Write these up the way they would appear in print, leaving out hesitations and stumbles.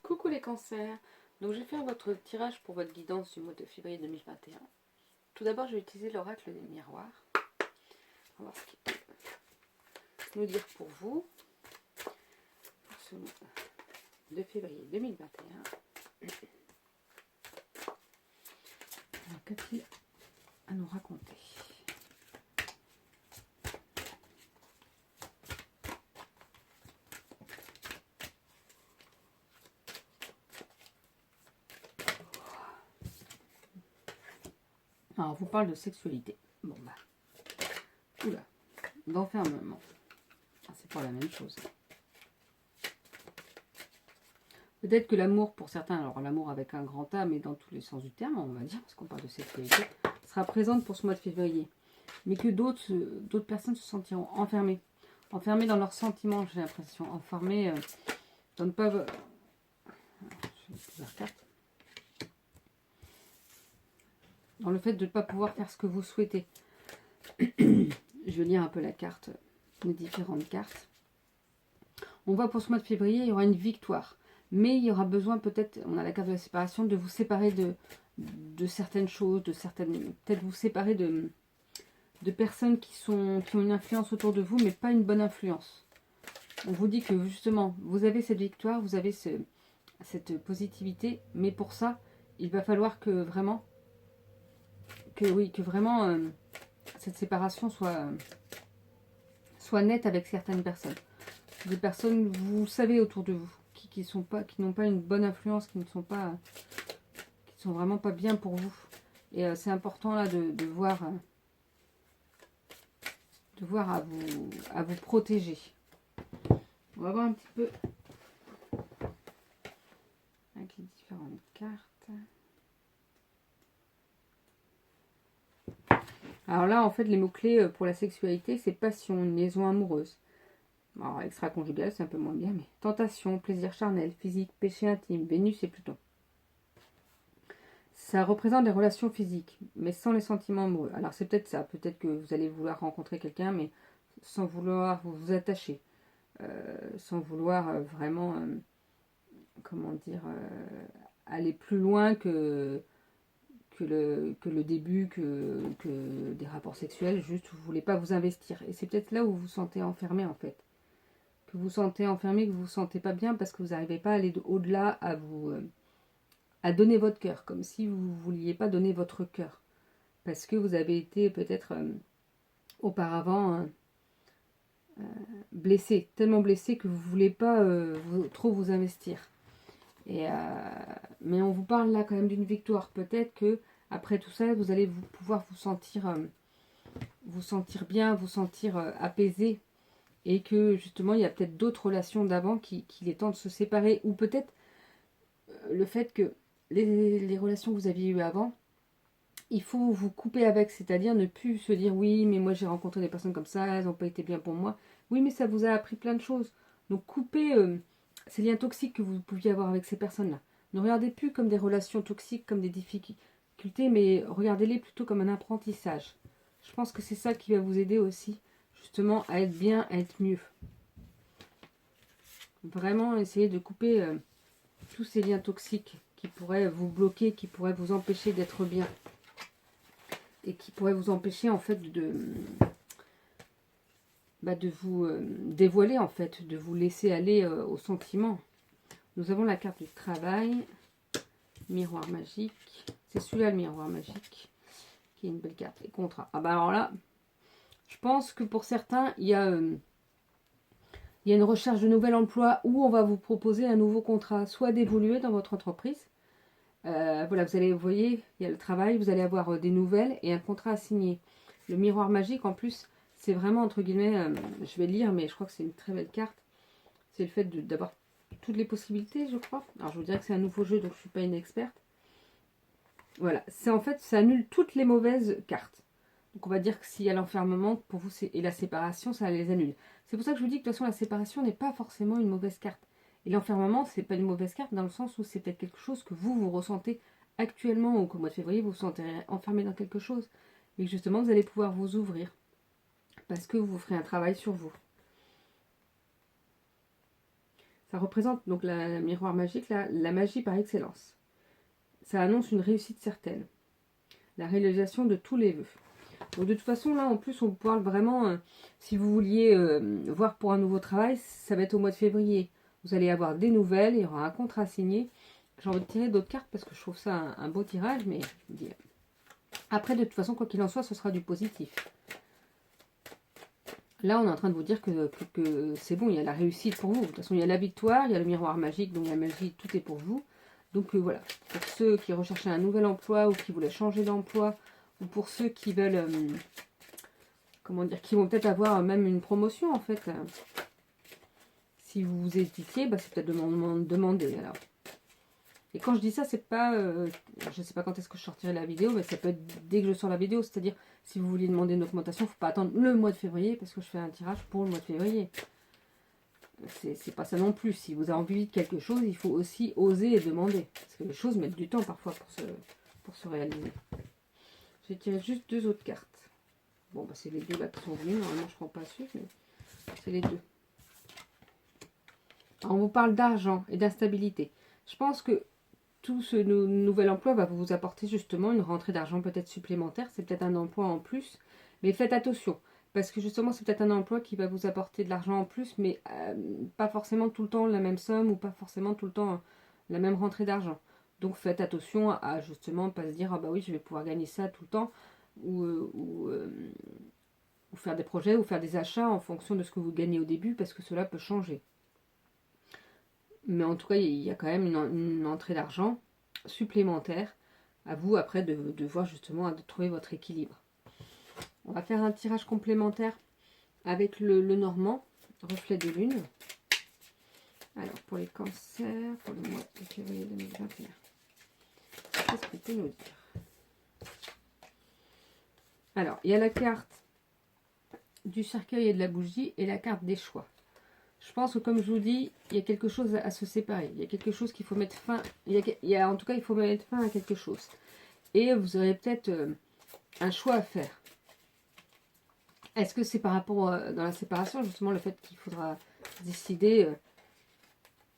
Coucou les cancers, donc je vais faire votre tirage pour votre guidance du mois de février 2021. Tout d'abord je vais utiliser l'oracle des miroirs. On va voir ce qu'il peut nous dire pour vous, pour ce mois de février 2021. Alors qu'a-t-il à nous raconter? Alors, on vous parle de sexualité. Bon, bah. Oula. D'enfermement. Ah, c'est pas la même chose. Peut-être que l'amour, pour certains, alors l'amour avec un grand A, mais dans tous les sens du terme, on va dire, parce qu'on parle de sexualité, sera présente pour ce mois de février. Mais que d'autres personnes se sentiront enfermées. Enfermées dans leurs sentiments, j'ai l'impression. Enfermées dans ne pas... Dans le fait de ne pas pouvoir faire ce que vous souhaitez. Je vais lire un peu la carte, les différentes cartes. On voit pour ce mois de février, il y aura une victoire. Mais il y aura besoin peut-être, on a la carte de la séparation, de vous séparer de certaines choses, peut-être vous séparer de personnes qui ont une influence autour de vous, mais pas une bonne influence. On vous dit que justement, vous avez cette victoire, vous avez cette positivité, mais pour ça, il va falloir que vraiment, cette séparation soit nette avec certaines personnes. Des personnes, vous savez, autour de vous, qui n'ont pas une bonne influence, qui sont vraiment pas bien pour vous. Et c'est important là de voir à vous protéger. On va voir un petit peu avec les différentes cartes. Alors là, en fait, les mots-clés pour la sexualité, c'est passion, liaison amoureuse. Alors, extra-conjugal, c'est un peu moins bien, mais tentation, plaisir charnel, physique, péché intime, Vénus et Pluton. Ça représente les relations physiques, mais sans les sentiments amoureux. Alors c'est peut-être ça, peut-être que vous allez vouloir rencontrer quelqu'un, mais sans vouloir vous attacher, sans vouloir vraiment, comment dire, aller plus loin que le début, que des rapports sexuels, juste vous ne voulez pas vous investir. Et c'est peut-être là où vous vous sentez enfermé en fait. Que vous vous sentez enfermé, que vous ne vous sentez pas bien parce que vous n'arrivez pas à aller au-delà, à donner votre cœur, comme si vous ne vouliez pas donner votre cœur. Parce que vous avez été peut-être auparavant blessé, tellement blessé que vous ne voulez pas trop vous investir. Mais on vous parle là quand même d'une victoire. Peut-être que après tout ça, vous allez pouvoir vous sentir bien, vous sentir apaisé. Et que justement, il y a peut-être d'autres relations d'avant qu'il est temps de se séparer. Ou peut-être le fait que les relations que vous aviez eues avant, il faut vous couper avec, c'est-à-dire ne plus se dire oui, mais moi j'ai rencontré des personnes comme ça, elles n'ont pas été bien pour moi. Oui, mais ça vous a appris plein de choses. Donc coupez ces liens toxiques que vous pouviez avoir avec ces personnes-là. Ne regardez plus comme des relations toxiques, comme des difficultés, mais regardez-les plutôt comme un apprentissage. Je pense que c'est ça qui va vous aider aussi, justement, à être bien, à être mieux. Vraiment essayer de couper tous ces liens toxiques qui pourraient vous bloquer, qui pourraient vous empêcher d'être bien. Et qui pourrait vous empêcher en fait de vous dévoiler en fait, de vous laisser aller aux sentiments. Nous avons la carte du travail, miroir magique. C'est celui-là le miroir magique, qui est une belle carte. Les contrats. Ah bah alors là, je pense que pour certains, il y a une recherche de nouvel emploi où on va vous proposer un nouveau contrat, soit d'évoluer dans votre entreprise. Voilà, vous voyez, il y a le travail, vous allez avoir des nouvelles et un contrat à signer. Le miroir magique, en plus, c'est vraiment, entre guillemets, je vais lire, mais je crois que c'est une très belle carte. C'est le fait d'avoir toutes les possibilités, je crois. Alors, je vous dirais que c'est un nouveau jeu, donc je ne suis pas une experte. Voilà, en fait, ça annule toutes les mauvaises cartes. Donc, on va dire que s'il y a l'enfermement, pour vous, et la séparation, ça les annule. C'est pour ça que je vous dis que de toute façon, la séparation n'est pas forcément une mauvaise carte. Et l'enfermement, c'est pas une mauvaise carte dans le sens où c'est peut-être quelque chose que vous ressentez actuellement ou qu'au mois de février, vous vous sentez enfermé dans quelque chose. Et que justement, vous allez pouvoir vous ouvrir. Parce que vous ferez un travail sur vous. Ça représente donc la miroir magique, la magie par excellence. Ça annonce une réussite certaine. La réalisation de tous les vœux. Donc de toute façon, là, en plus, on parle vraiment, si vous vouliez voir pour un nouveau travail, ça va être au mois de février. Vous allez avoir des nouvelles, il y aura un contrat signé. J'ai envie de tirer d'autres cartes parce que je trouve ça un beau tirage, mais je me dis... Après, de toute façon, quoi qu'il en soit, ce sera du positif. Là, on est en train de vous dire que c'est bon, il y a la réussite pour vous. De toute façon, il y a la victoire, il y a le miroir magique, donc la magie, tout est pour vous. Donc voilà, pour ceux qui recherchaient un nouvel emploi ou qui voulaient changer d'emploi, ou pour ceux qui veulent, comment dire, qui vont peut-être avoir même une promotion en fait. Si vous hésitiez, bah, c'est peut-être demander alors. Et quand je dis ça, c'est pas, je sais pas quand est-ce que je sortirai la vidéo, mais ça peut être dès que je sors la vidéo, c'est-à-dire si vous voulez demander une augmentation, il ne faut pas attendre le mois de février parce que je fais un tirage pour le mois de février. C'est pas ça non plus. Si vous avez envie de quelque chose, il faut aussi oser et demander. Parce que les choses mettent du temps parfois pour se réaliser. J'ai tiré juste 2 autres cartes. Bon, bah c'est les 2 là qui sont venues. Normalement, je ne prends pas celui, mais c'est les 2. Alors, on vous parle d'argent et d'instabilité. Je pense que tout ce nouvel emploi va vous apporter justement une rentrée d'argent peut-être supplémentaire. C'est peut-être un emploi en plus. Mais faites attention. Parce que justement, c'est peut-être un emploi qui va vous apporter de l'argent en plus, mais pas forcément tout le temps la même somme ou pas forcément tout le temps la même rentrée d'argent. Donc faites attention à justement pas se dire ah bah oui je vais pouvoir gagner ça tout le temps ou faire des projets ou faire des achats en fonction de ce que vous gagnez au début parce que cela peut changer. Mais en tout cas il y a quand même une entrée d'argent supplémentaire. À vous après de voir justement de trouver votre équilibre. On va faire un tirage complémentaire avec le normand, reflet de lune. Alors, pour les cancers, pour le mois de février 2021, qu'est-ce qu'on peut nous dire? Alors, il y a la carte du cercueil et de la bougie et la carte des choix. Je pense que, comme je vous dis, il y a quelque chose à se séparer. Il y a quelque chose qu'il faut mettre fin... en tout cas, il faut mettre fin à quelque chose. Et vous aurez peut-être un choix à faire. Est-ce que c'est par rapport dans la séparation, justement, le fait qu'il faudra décider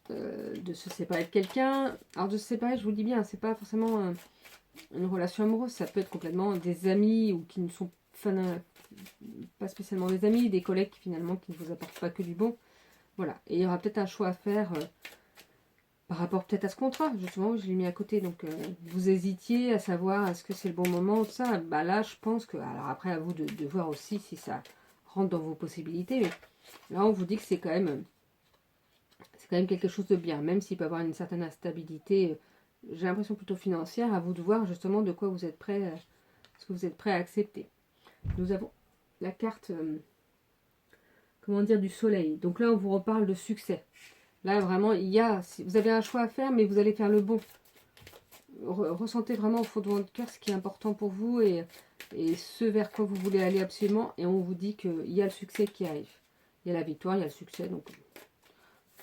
de se séparer de quelqu'un? Alors, de se séparer, je vous le dis bien, c'est pas forcément une relation amoureuse, ça peut être complètement des amis ou qui ne sont pas spécialement des amis, des collègues qui finalement qui ne vous apportent pas que du bon. Voilà, et il y aura peut-être un choix à faire par rapport peut-être à ce contrat, justement, je l'ai mis à côté, donc vous hésitiez à savoir est-ce que c'est le bon moment, tout ça, bah là je pense que, alors après à vous de voir aussi si ça rentre dans vos possibilités, mais là on vous dit que c'est quand même quelque chose de bien, même s'il peut y avoir une certaine instabilité, j'ai l'impression plutôt financière, à vous de voir justement de quoi vous êtes prêt, ce que vous êtes prêt à accepter. Nous avons la carte, comment dire, du soleil, donc là on vous reparle de succès. Là, vraiment, vous avez un choix à faire, mais vous allez faire le bon. Ressentez vraiment au fond de votre cœur ce qui est important pour vous et ce vers quoi vous voulez aller absolument. Et on vous dit qu'il y a le succès qui arrive. Il y a la victoire, il y a le succès. Donc,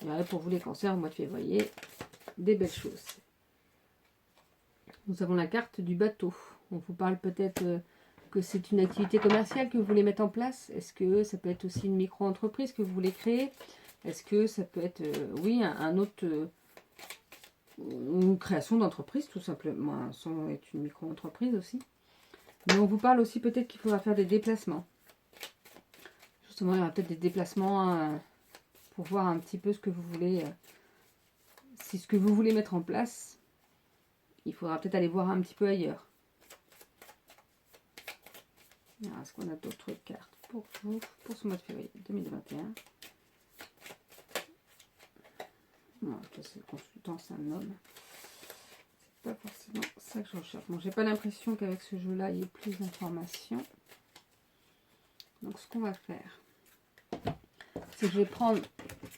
il y a pour vous les cancers au mois de février, des belles choses. Nous avons la carte du bateau. On vous parle peut-être que c'est une activité commerciale que vous voulez mettre en place. Est-ce que ça peut être aussi une micro-entreprise que vous voulez créer? Est-ce que ça peut être, oui, un autre, une création d'entreprise, tout simplement, sans être une micro-entreprise aussi. Mais on vous parle aussi peut-être qu'il faudra faire des déplacements. Justement, il y aura peut-être des déplacements pour voir un petit peu ce que vous voulez, si ce que vous voulez mettre en place, il faudra peut-être aller voir un petit peu ailleurs. Est-ce qu'on a d'autres cartes pour vous, pour ce mois de février 2021? Non, c'est le consultant, c'est un homme. C'est pas forcément ça que je recherche. Bon, j'ai pas l'impression qu'avec ce jeu-là, il y ait plus d'informations. Donc, ce qu'on va faire, c'est que je vais prendre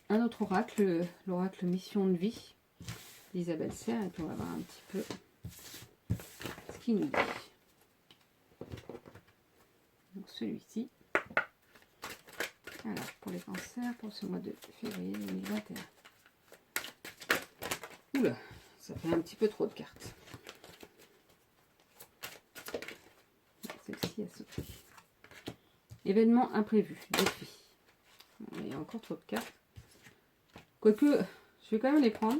un autre oracle, l'oracle Mission de vie d'Isabelle Serre, et puis on va voir un petit peu ce qu'il nous dit. Donc, celui-ci. Alors, pour les cancers, pour ce mois de février 2021. Oula, ça fait un petit peu trop de cartes. Celle-ci a sauté. Événement imprévu, défi. Il y a encore trop de cartes. Quoique, Je vais quand même les prendre.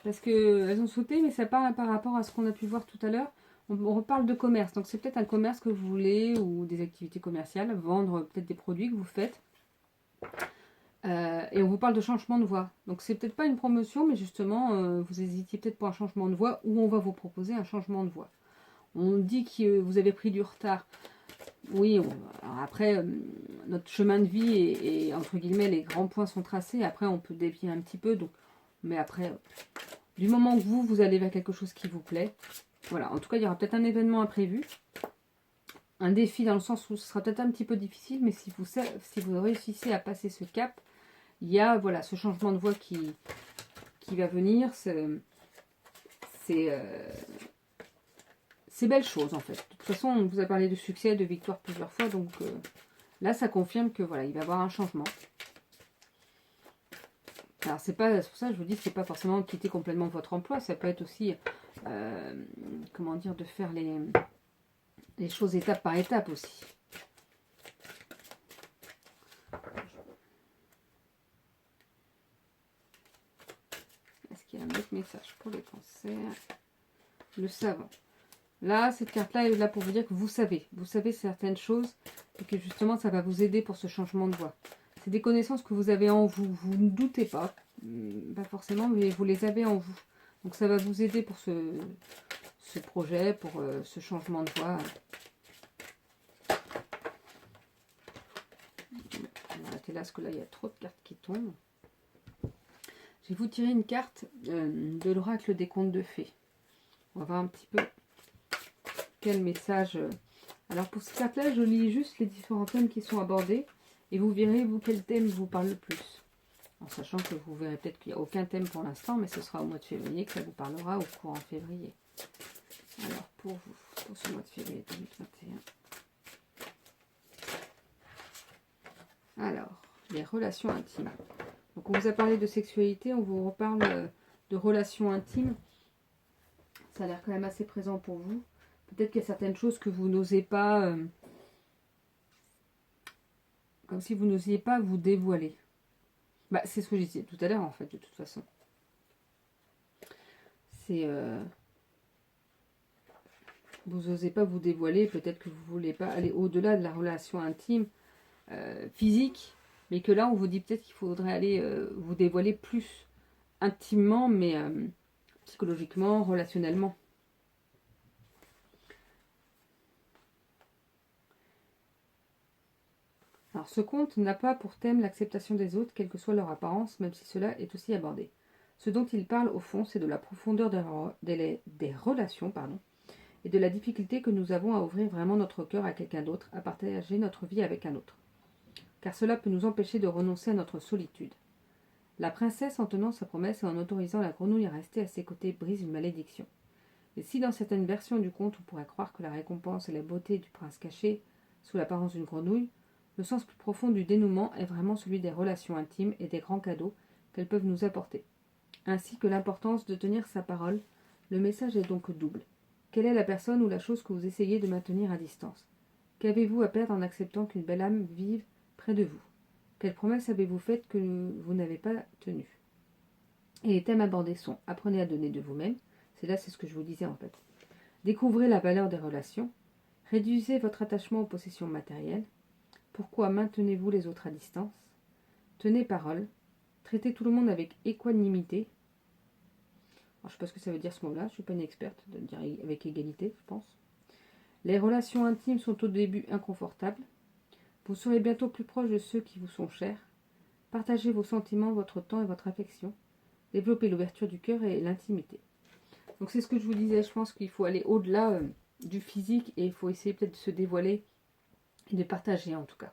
Parce qu'elles ont sauté, mais ça parle par rapport à ce qu'on a pu voir tout à l'heure. On reparle de commerce. Donc c'est peut-être un commerce que vous voulez ou des activités commerciales. Vendre peut-être des produits que vous faites. Et on vous parle de changement de voie. Donc c'est peut-être pas une promotion, mais justement, vous hésitiez peut-être pour un changement de voie ou on va vous proposer un changement de voie. On dit que vous avez pris du retard. Oui, alors après, notre chemin de vie et entre guillemets, les grands points sont tracés. Après, on peut dévier un petit peu. Donc, mais après, du moment que vous allez vers quelque chose qui vous plaît, voilà. En tout cas, il y aura peut-être un événement imprévu. Un défi dans le sens où ce sera peut-être un petit peu difficile, mais si vous réussissez à passer ce cap, il y a voilà, ce changement de voie qui va venir. C'est belle chose en fait. De toute façon, on vous a parlé de succès, de victoire plusieurs fois, donc là, ça confirme que voilà, il va y avoir un changement. Alors c'est pour ça que je vous dis, c'est pas forcément quitter complètement votre emploi, ça peut être aussi, comment dire, de faire les choses étape par étape aussi. Est-ce qu'il y a un autre message pour les cancers? Le savant. Là, cette carte-là est là pour vous dire que vous savez certaines choses et que justement, ça va vous aider pour ce changement de voie. C'est des connaissances que vous avez en vous. Vous ne doutez pas forcément, mais vous les avez en vous. Donc, ça va vous aider pour ce projet, pour ce changement de voie. On va arrêter là, parce que là, il y a trop de cartes qui tombent. Je vais vous tirer une carte de l'oracle des contes de fées. On va voir un petit peu quel message. Alors pour cette carte-là, je lis juste les différents thèmes qui sont abordés et vous verrez, vous, quel thème vous parle le plus. En sachant que vous verrez peut-être qu'il n'y a aucun thème pour l'instant, mais ce sera au mois de février que ça vous parlera, au courant février. Alors pour vous, pour ce mois de février 2021. Alors, les relations intimes. Donc on vous a parlé de sexualité, on vous reparle de relations intimes. Ça a l'air quand même assez présent pour vous. Peut-être qu'il y a certaines choses que vous n'osez pas, comme si vous n'osiez pas vous dévoiler. Bah, c'est ce que je disais tout à l'heure en fait, de toute façon. C'est... vous n'osez pas vous dévoiler, peut-être que vous ne voulez pas aller au-delà de la relation intime, physique, mais que là on vous dit peut-être qu'il faudrait aller vous dévoiler plus intimement, mais psychologiquement, relationnellement. Alors ce conte n'a pas pour thème l'acceptation des autres, quelle que soit leur apparence, même si cela est aussi abordé. Ce dont il parle au fond, c'est de la profondeur des relations, et de la difficulté que nous avons à ouvrir vraiment notre cœur à quelqu'un d'autre, à partager notre vie avec un autre. Car cela peut nous empêcher de renoncer à notre solitude. La princesse, en tenant sa promesse et en autorisant la grenouille à rester à ses côtés, brise une malédiction. Et si dans certaines versions du conte on pourrait croire que la récompense est la beauté du prince caché sous l'apparence d'une grenouille, le sens plus profond du dénouement est vraiment celui des relations intimes et des grands cadeaux qu'elles peuvent nous apporter. Ainsi que l'importance de tenir sa parole, le message est donc double. Quelle est la personne ou la chose que vous essayez de maintenir à distance? Qu'avez-vous à perdre en acceptant qu'une belle âme vive près de vous? Quelle promesse avez-vous faite que vous n'avez pas tenue? Et les thèmes abordés sont: apprenez à donner de vous-même, c'est ce que je vous disais en fait. Découvrez la valeur des relations, réduisez votre attachement aux possessions matérielles. Pourquoi maintenez-vous les autres à distance? Tenez parole, traitez tout le monde avec équanimité. Alors, je ne sais pas ce que ça veut dire ce mot-là, je ne suis pas une experte de dire avec égalité, je pense. Les relations intimes sont au début inconfortables. Vous serez bientôt plus proche de ceux qui vous sont chers. Partagez vos sentiments, votre temps et votre affection. Développez l'ouverture du cœur et l'intimité. Donc c'est ce que je vous disais, je pense qu'il faut aller au-delà du physique et il faut essayer peut-être de se dévoiler et de partager en tout cas.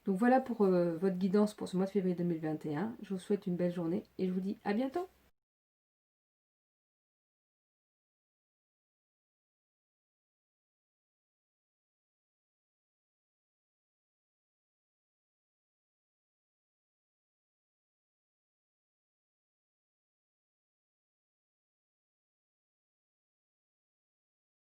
Donc voilà pour votre guidance pour ce mois de février 2021. Je vous souhaite une belle journée et je vous dis à bientôt.